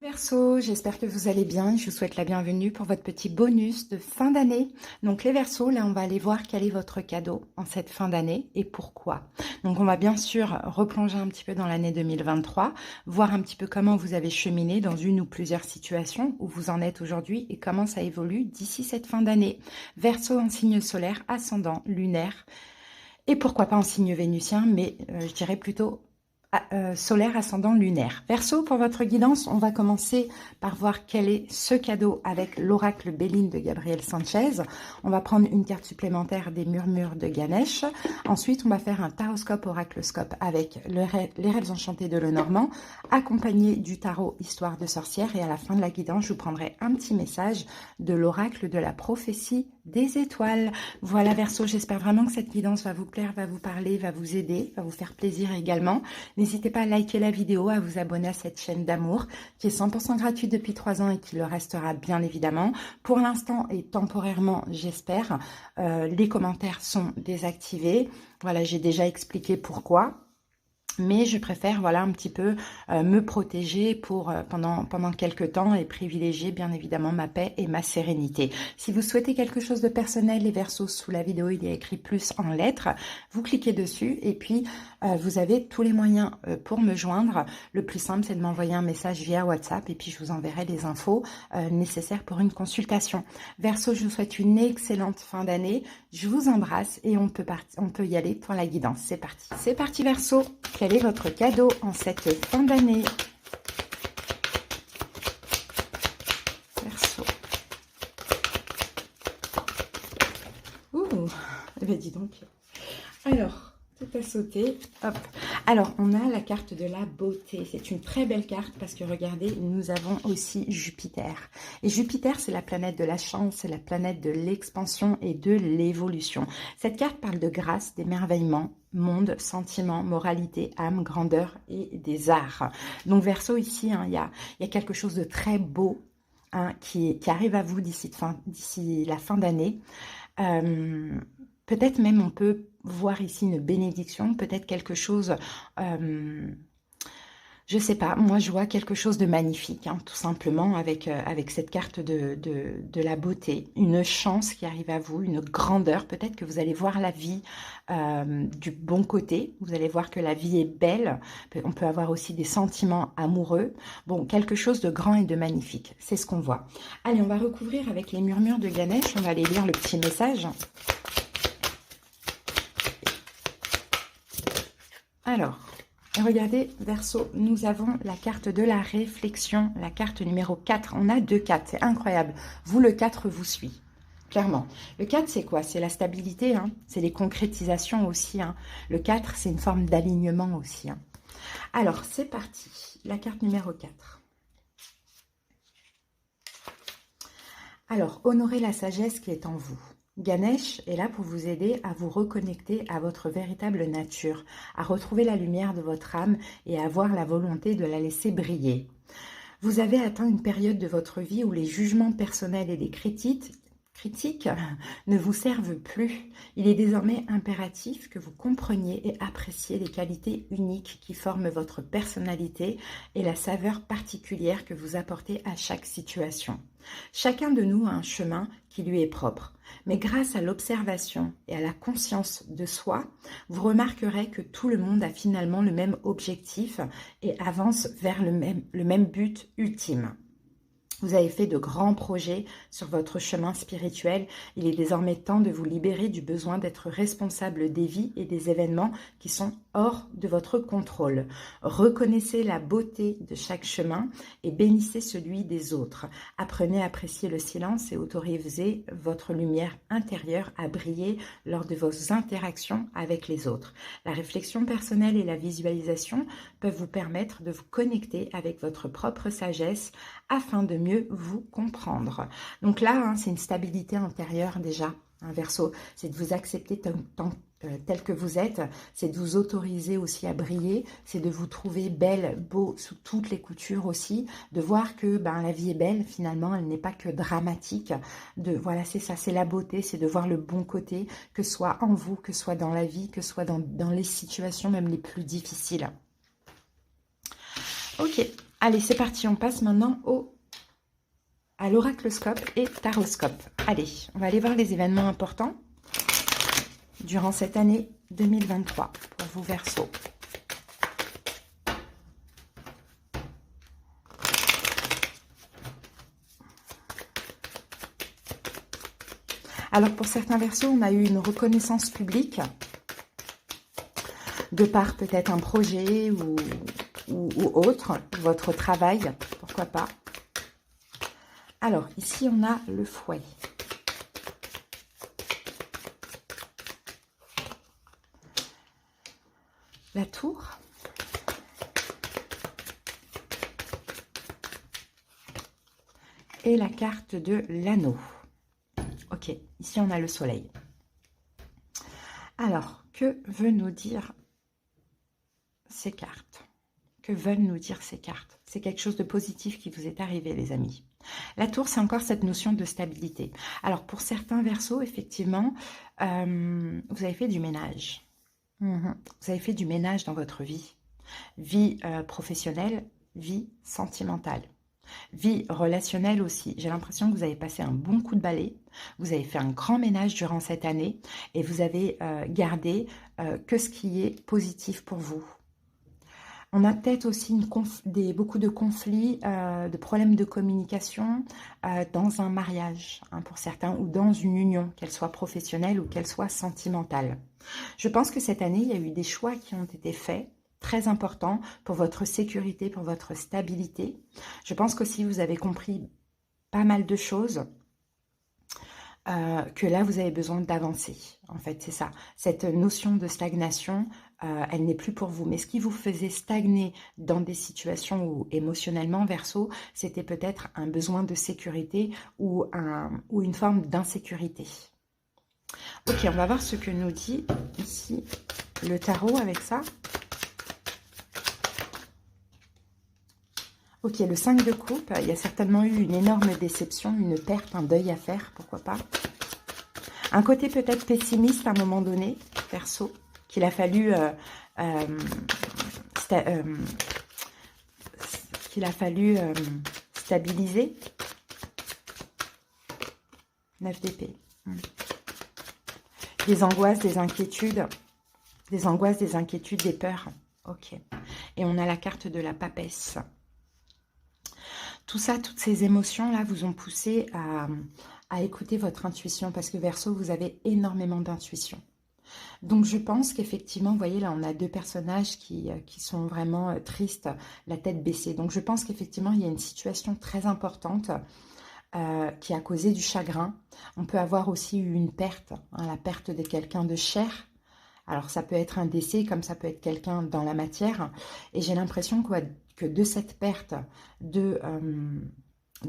Verseau, j'espère que vous allez bien. Je vous souhaite la bienvenue pour votre petit bonus de fin d'année. Donc les Verseaux, là on va aller voir quel est votre cadeau en cette fin d'année et pourquoi. Donc on va bien sûr replonger un petit peu dans l'année 2023, voir un petit peu comment vous avez cheminé dans une ou plusieurs situations, où vous en êtes aujourd'hui et comment ça évolue d'ici cette fin d'année. Verseau en signe solaire, ascendant, lunaire et pourquoi pas en signe vénusien, mais je dirais plutôt solaire, ascendant, lunaire. Verseau, pour votre guidance, on va commencer par voir quel est ce cadeau avec l'oracle Béline de Gabriel Sanchez. On va prendre une carte supplémentaire des murmures de Ganesh. Ensuite, on va faire un taroscope, oraclescope avec les rêves enchantés de Lenormand, accompagné du tarot Histoire de sorcière. Et à la fin de la guidance, je vous prendrai un petit message de l'oracle de la prophétie des étoiles. Voilà Verseau, j'espère vraiment que cette guidance va vous plaire, va vous parler, va vous aider, va vous faire plaisir également. N'hésitez pas à liker la vidéo, à vous abonner à cette chaîne d'amour qui est 100% gratuite depuis 3 ans et qui le restera bien évidemment. Pour l'instant et temporairement, j'espère, les commentaires sont désactivés. Voilà, j'ai déjà expliqué pourquoi. Mais je préfère voilà un petit peu me protéger pour pendant quelques temps et privilégier bien évidemment ma paix et ma sérénité. Si vous souhaitez quelque chose de personnel, les Verseaux, sous la vidéo il y a écrit plus en lettres, vous cliquez dessus et puis vous avez tous les moyens pour me joindre. Le plus simple c'est de m'envoyer un message via WhatsApp et puis je vous enverrai les infos nécessaires pour une consultation. Verseaux, je vous souhaite une excellente fin d'année, je vous embrasse et on peut y aller pour la guidance. C'est parti Verseaux. Quel est votre cadeau en cette fin d'année? Verseau. Ouh, eh bien dis donc. Alors, tout a sauté. Hop. Alors, on a la carte de la beauté. C'est une très belle carte parce que regardez, nous avons aussi Jupiter. Et Jupiter, c'est la planète de la chance, c'est la planète de l'expansion et de l'évolution. Cette carte parle de grâce, d'émerveillement, monde, sentiment, moralité, âme, grandeur et des arts. Donc Verseau, ici, il y a quelque chose de très beau qui arrive à vous d'ici la fin d'année. Peut-être même on peut voir ici une bénédiction, peut-être quelque chose, je sais pas, moi je vois quelque chose de magnifique, tout simplement, avec cette carte de la beauté, une chance qui arrive à vous, une grandeur, peut-être que vous allez voir la vie du bon côté, vous allez voir que la vie est belle, on peut avoir aussi des sentiments amoureux, bon, quelque chose de grand et de magnifique, c'est ce qu'on voit. Allez, on va recouvrir avec les murmures de Ganesh, on va aller lire le petit message. Alors, regardez, Verseau, nous avons la carte de la réflexion, la carte numéro 4. On a 2 4, c'est incroyable. Vous, le 4 vous suit, clairement. Le 4, c'est quoi? C'est la stabilité, c'est les concrétisations aussi. Le 4, c'est une forme d'alignement aussi. Alors, c'est parti. La carte numéro 4. Alors, honorez la sagesse qui est en vous. Ganesh est là pour vous aider à vous reconnecter à votre véritable nature, à retrouver la lumière de votre âme et à avoir la volonté de la laisser briller. Vous avez atteint une période de votre vie où les jugements personnels et les critiques ne vous servent plus. Il est désormais impératif que vous compreniez et appréciez les qualités uniques qui forment votre personnalité et la saveur particulière que vous apportez à chaque situation. Chacun de nous a un chemin qui lui est propre, mais grâce à l'observation et à la conscience de soi, vous remarquerez que tout le monde a finalement le même objectif et avance vers le même but ultime. Vous avez fait de grands projets sur votre chemin spirituel. Il est désormais temps de vous libérer du besoin d'être responsable des vies et des événements qui sont hors de votre contrôle. Reconnaissez la beauté de chaque chemin et bénissez celui des autres. Apprenez à apprécier le silence et autorisez votre lumière intérieure à briller lors de vos interactions avec les autres. La réflexion personnelle et la visualisation peuvent vous permettre de vous connecter avec votre propre sagesse afin de mieux vous comprendre. Donc là, c'est une stabilité intérieure déjà, Verseau, c'est de vous accepter tel que vous êtes, c'est de vous autoriser aussi à briller, c'est de vous trouver belle, beau sous toutes les coutures aussi, de voir que la vie est belle finalement, elle n'est pas que dramatique, voilà, c'est ça, c'est la beauté, c'est de voir le bon côté, que ce soit en vous, que ce soit dans la vie, que ce soit dans les situations même les plus difficiles. Ok, Allez, c'est parti, on passe maintenant à l'oracloscope et taroscope. Allez, on va aller voir les événements importants durant cette année 2023 pour vous, Verseau. Alors, pour certains Verseaux, on a eu une reconnaissance publique de par peut-être un projet ou autre, votre travail, pourquoi pas. Alors, ici, on a le fouet. La tour. Et la carte de l'anneau. Ok, ici, on a le soleil. Alors, que veut nous dire ces cartes? Que veulent nous dire ces cartes? C'est quelque chose de positif qui vous est arrivé, les amis. La tour, c'est encore cette notion de stabilité. Alors, pour certains Verseaux, effectivement, vous avez fait du ménage. Vous avez fait du ménage dans votre vie. Vie professionnelle, vie sentimentale. Vie relationnelle aussi. J'ai l'impression que vous avez passé un bon coup de balai. Vous avez fait un grand ménage durant cette année et vous avez gardé que ce qui est positif pour vous. On a peut-être aussi beaucoup de conflits, de problèmes de communication dans un mariage, hein, pour certains, ou dans une union, qu'elle soit professionnelle ou qu'elle soit sentimentale. Je pense que cette année, il y a eu des choix qui ont été faits, très importants pour votre sécurité, pour votre stabilité. Je pense qu'aussi vous avez compris pas mal de choses, que là, vous avez besoin d'avancer. En fait, c'est ça. Cette notion de stagnation, elle n'est plus pour vous. Mais ce qui vous faisait stagner dans des situations où, émotionnellement, Verseau, c'était peut-être un besoin de sécurité ou une forme d'insécurité. Ok, on va voir ce que nous dit ici le tarot avec ça. Ok, le 5 de coupe, il y a certainement eu une énorme déception, une perte, un deuil à faire, pourquoi pas. Un côté peut-être pessimiste à un moment donné, Verseau, qu'il a fallu stabiliser. 9 d'épée. Des angoisses, des inquiétudes, des peurs. Ok. Et on a la carte de la papesse. Tout ça, toutes ces émotions-là vous ont poussé à écouter votre intuition parce que Verseau, vous avez énormément d'intuition. Donc, je pense qu'effectivement, vous voyez, là, on a deux personnages qui sont vraiment tristes, la tête baissée. Donc, je pense qu'effectivement, il y a une situation très importante qui a causé du chagrin. On peut avoir aussi eu une perte, hein, la perte de quelqu'un de cher. Alors, ça peut être un décès, comme ça peut être quelqu'un dans la matière. Et j'ai l'impression que de cette perte, de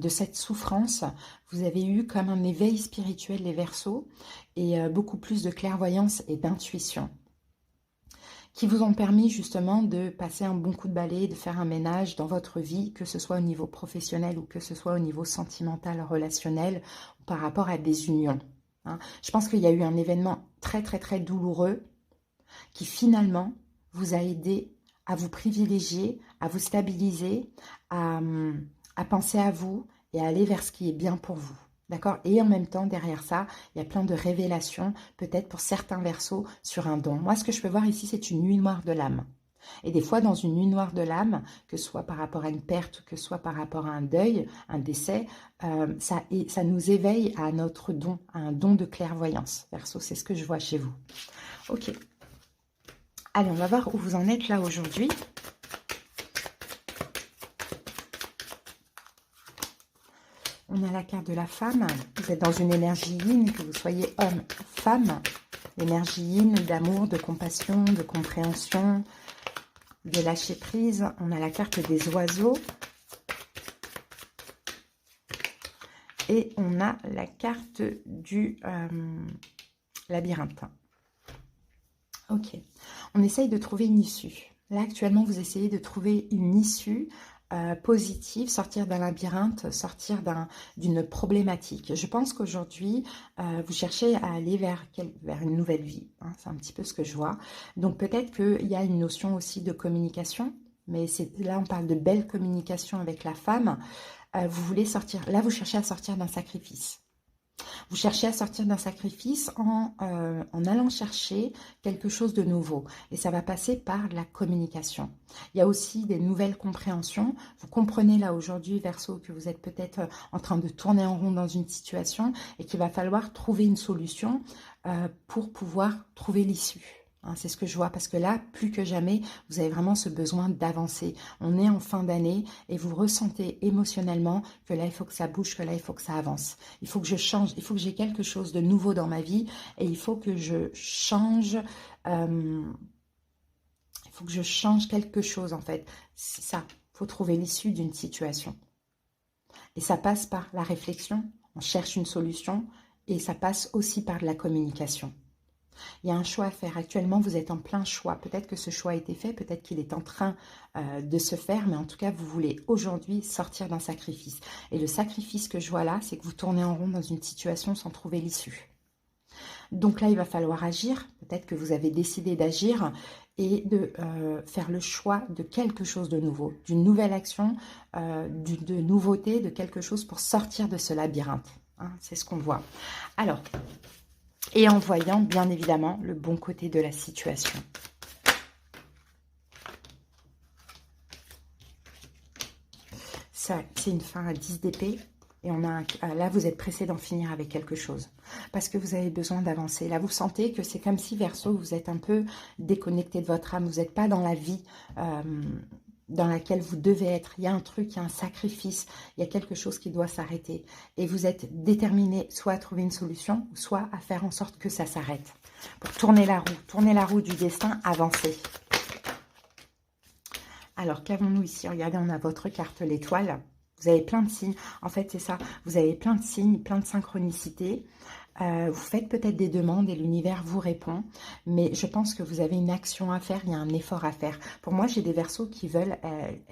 cette souffrance, vous avez eu comme un éveil spirituel, les Verseaux, et beaucoup plus de clairvoyance et d'intuition, qui vous ont permis justement de passer un bon coup de balai, de faire un ménage dans votre vie, que ce soit au niveau professionnel ou que ce soit au niveau sentimental, relationnel, par rapport à des unions. Hein. Je pense qu'il y a eu un événement très très très douloureux, qui finalement vous a aidé à vous privilégier, à vous stabiliser, à penser à vous et à aller vers ce qui est bien pour vous. D'accord? Et en même temps, derrière ça, il y a plein de révélations, peut-être pour certains Verseaux, sur un don. Moi, ce que je peux voir ici, c'est une nuit noire de l'âme. Et des fois, dans une nuit noire de l'âme, que ce soit par rapport à une perte, que ce soit par rapport à un deuil, un décès, ça nous éveille à notre don, à un don de clairvoyance. Verseau, c'est ce que je vois chez vous. Ok. Allez, on va voir où vous en êtes là aujourd'hui. On a la carte de la femme. Vous êtes dans une énergie yin, que vous soyez homme, femme. L'énergie yin d'amour, de compassion, de compréhension, de lâcher prise. On a la carte des oiseaux. Et on a la carte du labyrinthe. Ok. On essaye de trouver une issue. Là, actuellement, vous essayez de trouver une issue positive, sortir d'un labyrinthe, sortir d'une problématique. Je pense qu'aujourd'hui, vous cherchez à aller vers une nouvelle vie. Hein, c'est un petit peu ce que je vois. Donc, peut-être qu'il y a une notion aussi de communication. mais là, on parle de belle communication avec la femme. Vous voulez sortir, là, vous cherchez à sortir d'un sacrifice. Vous cherchez à sortir d'un sacrifice en allant chercher quelque chose de nouveau. Et ça va passer par la communication. Il y a aussi des nouvelles compréhensions. Vous comprenez là aujourd'hui, Verseau, que vous êtes peut-être en train de tourner en rond dans une situation et qu'il va falloir trouver une solution pour pouvoir trouver l'issue. Hein, c'est ce que je vois, parce que là, plus que jamais, vous avez vraiment ce besoin d'avancer. On est en fin d'année et vous ressentez émotionnellement que là, il faut que ça bouge, que là, il faut que ça avance. Il faut que je change, il faut que j'ai quelque chose de nouveau dans ma vie et il faut que je change, il faut que je change quelque chose, en fait. C'est ça, il faut trouver l'issue d'une situation. Et ça passe par la réflexion, on cherche une solution et ça passe aussi par de la communication. Il y a un choix à faire. Actuellement, vous êtes en plein choix. Peut-être que ce choix a été fait, peut-être qu'il est en train de se faire, mais en tout cas, vous voulez aujourd'hui sortir d'un sacrifice. Et le sacrifice que je vois là, c'est que vous tournez en rond dans une situation sans trouver l'issue. Donc là, il va falloir agir. Peut-être que vous avez décidé d'agir et de faire le choix de quelque chose de nouveau, d'une nouvelle action, de nouveauté, de quelque chose pour sortir de ce labyrinthe. Hein, c'est ce qu'on voit. Alors, et en voyant, bien évidemment, le bon côté de la situation. Ça, c'est une fin à 10 d'épée. Et on a là, vous êtes pressé d'en finir avec quelque chose. Parce que vous avez besoin d'avancer. Là, vous sentez que c'est comme si, Verseau, vous êtes un peu déconnecté de votre âme. Vous n'êtes pas dans la vie dans laquelle vous devez être. Il y a un truc, il y a un sacrifice, il y a quelque chose qui doit s'arrêter. Et vous êtes déterminé soit à trouver une solution, soit à faire en sorte que ça s'arrête. Pour tourner la roue du destin, avancer. Alors, qu'avons-nous ici? Regardez, on a votre carte, l'étoile. Vous avez plein de signes. En fait, c'est ça. Vous avez plein de signes, plein de synchronicités. Vous faites peut-être des demandes et l'univers vous répond, mais je pense que vous avez une action à faire, il y a un effort à faire. Pour moi, j'ai des Verseaux qui veulent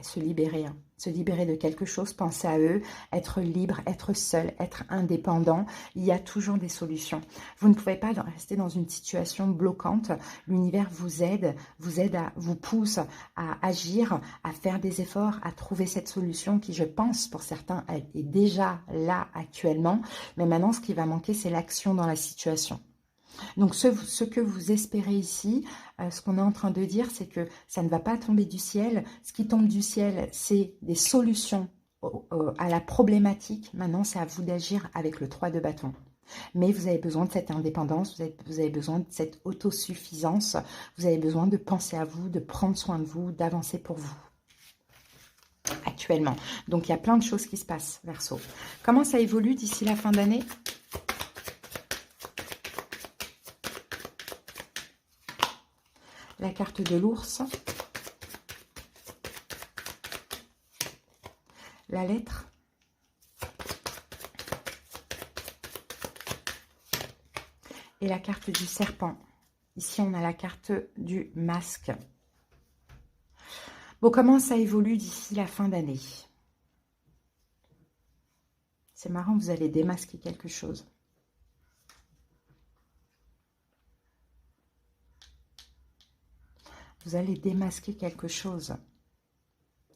se libérer, hein, se libérer de quelque chose, penser à eux, être libre, être seul, être indépendant. Il y a toujours des solutions. Vous ne pouvez pas rester dans une situation bloquante. L'univers vous pousse à agir, à faire des efforts, à trouver cette solution qui, je pense, pour certains, est déjà là actuellement. Mais maintenant, ce qui va manquer, c'est l'action dans la situation. Donc, ce que vous espérez ici, ce qu'on est en train de dire, c'est que ça ne va pas tomber du ciel. Ce qui tombe du ciel, c'est des solutions à la problématique. Maintenant, c'est à vous d'agir avec le 3 de bâton. Mais vous avez besoin de cette indépendance, vous avez besoin de cette autosuffisance, vous avez besoin de penser à vous, de prendre soin de vous, d'avancer pour vous. Actuellement. Donc, il y a plein de choses qui se passent, Verseau. Comment ça évolue d'ici la fin d'année ? La carte de l'ours. La lettre. Et la carte du serpent. Ici, on a la carte du masque. Bon, comment ça évolue d'ici la fin d'année? C'est marrant, vous allez démasquer quelque chose. Vous allez démasquer quelque chose.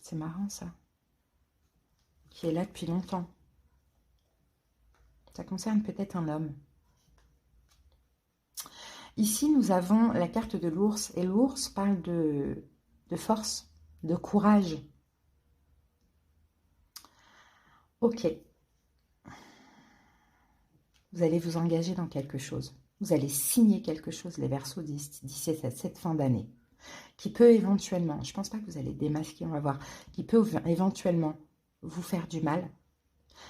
C'est marrant, ça. Qui est là depuis longtemps. Ça concerne peut-être un homme. Ici, nous avons la carte de l'ours. Et l'ours parle de force, de courage. Ok. Vous allez vous engager dans quelque chose. Vous allez signer quelque chose, les Verseaux, d'ici cette fin d'année. Qui peut éventuellement, je ne pense pas que vous allez démasquer, on va voir, qui peut éventuellement vous faire du mal.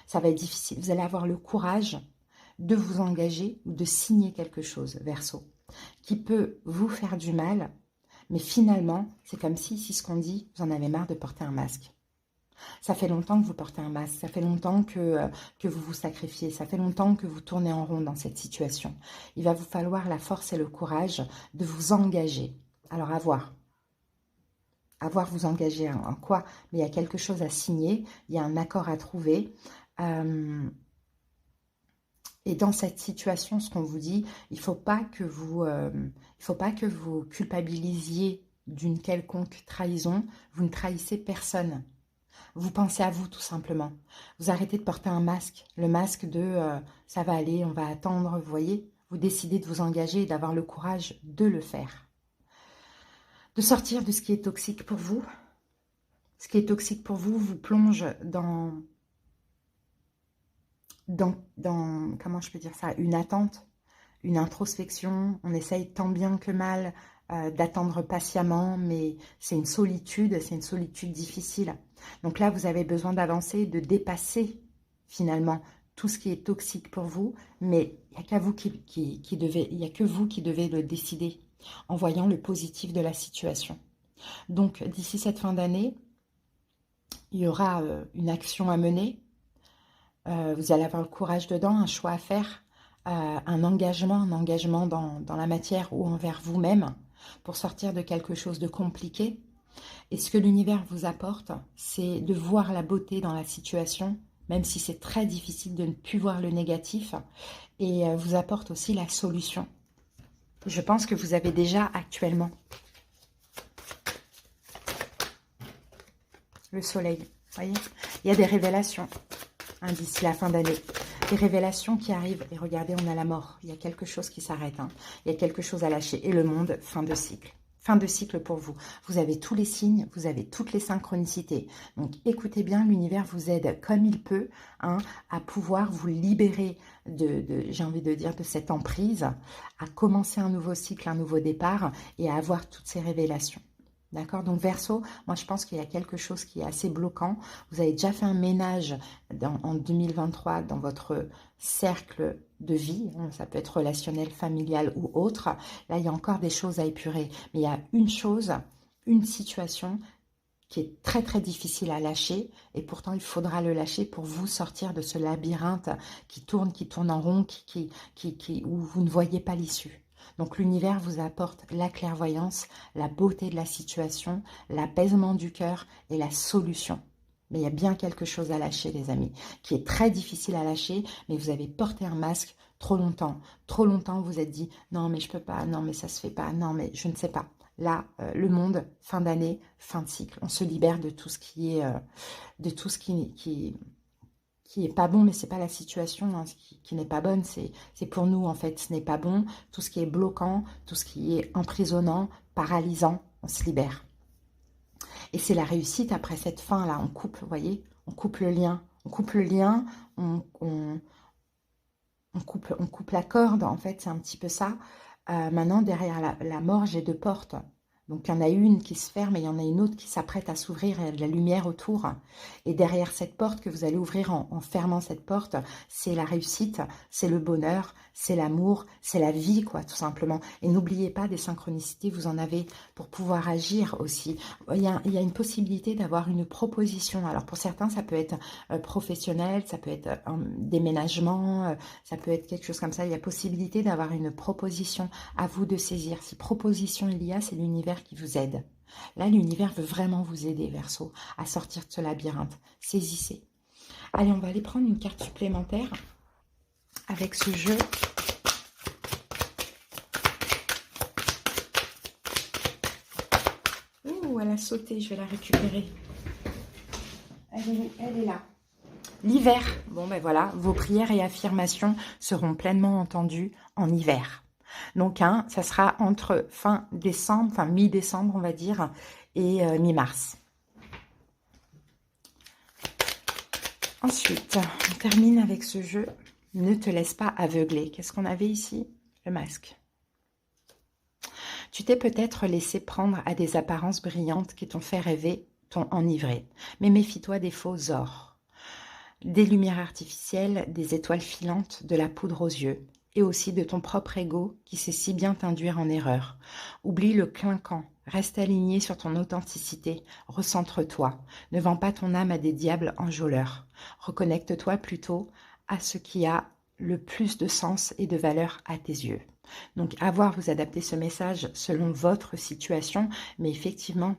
Ça va être difficile. Vous allez avoir le courage de vous engager ou de signer quelque chose, Verseau, qui peut vous faire du mal, mais finalement, c'est comme si ce qu'on dit, vous en avez marre de porter un masque. Ça fait longtemps que vous portez un masque, ça fait longtemps que vous vous sacrifiez, ça fait longtemps que vous tournez en rond dans cette situation. Il va vous falloir la force et le courage de vous engager. Alors, à voir vous engager en quoi, mais il y a quelque chose à signer, il y a un accord à trouver. Et dans cette situation, ce qu'on vous dit, il ne faut pas que vous culpabilisiez d'une quelconque trahison, vous ne trahissez personne. Vous pensez à vous tout simplement. Vous arrêtez de porter un masque, le masque de ça va aller, on va attendre, vous voyez. Vous décidez de vous engager et d'avoir le courage de le faire. De sortir de ce qui est toxique pour vous. Ce qui est toxique pour vous vous plonge dans comment je peux dire ça, une attente, une introspection. On essaye tant bien que mal d'attendre patiemment, mais c'est une solitude difficile. Donc là, vous avez besoin d'avancer, de dépasser finalement tout ce qui est toxique pour vous, mais il n'y a qu'à vous il y a que vous qui devez le décider en voyant le positif de la situation. Donc d'ici cette fin d'année, il y aura une action à mener. Vous allez avoir le courage dedans, un choix à faire, un engagement dans la matière ou envers vous-même pour sortir de quelque chose de compliqué. Et ce que l'univers vous apporte, c'est de voir la beauté dans la situation, même si c'est très difficile de ne plus voir le négatif, et vous apporte aussi la solution. Je pense que vous avez déjà actuellement le soleil. Voyez, il y a des révélations d'ici la fin d'année. Des révélations qui arrivent. Et regardez, on a la mort. Il y a quelque chose qui s'arrête. Il y a quelque chose à lâcher. Et le monde, fin de cycle. Fin de cycle pour vous. Vous avez tous les signes, vous avez toutes les synchronicités. Donc écoutez bien, l'univers vous aide comme il peut à pouvoir vous libérer j'ai envie de dire, de cette emprise, à commencer un nouveau cycle, un nouveau départ et à avoir toutes ces révélations. D'accord? Donc Verseau, moi je pense qu'il y a quelque chose qui est assez bloquant. Vous avez déjà fait un ménage en 2023 dans votre cercle de vie. Ça peut être relationnel, familial ou autre. Là, il y a encore des choses à épurer. Mais il y a une chose, une situation qui est très très difficile à lâcher. Et pourtant, il faudra le lâcher pour vous sortir de ce labyrinthe qui tourne en rond, où vous ne voyez pas l'issue. Donc l'univers vous apporte la clairvoyance, la beauté de la situation, l'apaisement du cœur et la solution. Mais il y a bien quelque chose à lâcher, les amis, qui est très difficile à lâcher, mais vous avez porté un masque trop longtemps. Trop longtemps, vous vous êtes dit, non mais je peux pas, non mais ça se fait pas, non mais je ne sais pas. Là, le monde, fin d'année, fin de cycle. On se libère de tout ce qui est, qui est pas bon, mais c'est pas la situation qui n'est pas bonne, c'est pour nous en fait, ce n'est pas bon. Tout ce qui est bloquant, tout ce qui est emprisonnant, paralysant, on se libère. Et c'est la réussite après cette fin là, on coupe, vous voyez, on coupe le lien, on coupe la corde, en fait, c'est un petit peu ça. Maintenant, derrière la mort, j'ai deux portes. Donc, il y en a une qui se ferme et il y en a une autre qui s'apprête à s'ouvrir. Il y a de la lumière autour. Et derrière cette porte que vous allez ouvrir en fermant cette porte, c'est la réussite, c'est le bonheur, c'est l'amour, c'est la vie, quoi, tout simplement. Et n'oubliez pas, des synchronicités, vous en avez pour pouvoir agir aussi. Il y a une possibilité d'avoir une proposition. Alors, pour certains, ça peut être professionnel, ça peut être un déménagement, ça peut être quelque chose comme ça. Il y a possibilité d'avoir une proposition à vous de saisir. Si proposition il y a, c'est l'univers qui vous aide. Là, l'univers veut vraiment vous aider, Verseau, à sortir de ce labyrinthe. Saisissez. Allez, on va aller prendre une carte supplémentaire avec ce jeu. Ouh, elle a sauté, je vais la récupérer. Elle est là. L'hiver. Bon, ben voilà, vos prières et affirmations seront pleinement entendues en hiver. Donc, ça sera entre fin décembre, enfin mi-décembre, on va dire, et mi-mars. Ensuite, on termine avec ce jeu. Ne te laisse pas aveugler. Qu'est-ce qu'on avait ici? Le masque. Tu t'es peut-être laissé prendre à des apparences brillantes qui t'ont fait rêver, t'ont enivré. Mais méfie-toi des faux ors. Des lumières artificielles, des étoiles filantes, de la poudre aux yeux. Et aussi de ton propre ego qui sait si bien t'induire en erreur. Oublie le clinquant, reste aligné sur ton authenticité, recentre-toi, ne vends pas ton âme à des diables enjôleurs. Reconnecte-toi plutôt à ce qui a le plus de sens et de valeur à tes yeux. Donc, à voir, vous adaptez ce message selon votre situation, mais effectivement,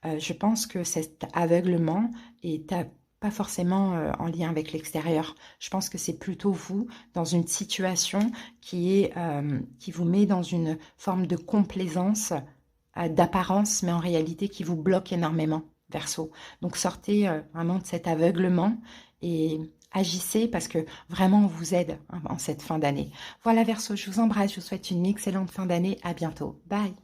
je pense que cet aveuglement est pas forcément en lien avec l'extérieur. Je pense que c'est plutôt vous dans une situation qui vous met dans une forme de complaisance d'apparence, mais en réalité qui vous bloque énormément, Verseau. Donc sortez vraiment de cet aveuglement et agissez parce que vraiment on vous aide en cette fin d'année. Voilà Verseau, je vous embrasse, je vous souhaite une excellente fin d'année. À bientôt. Bye.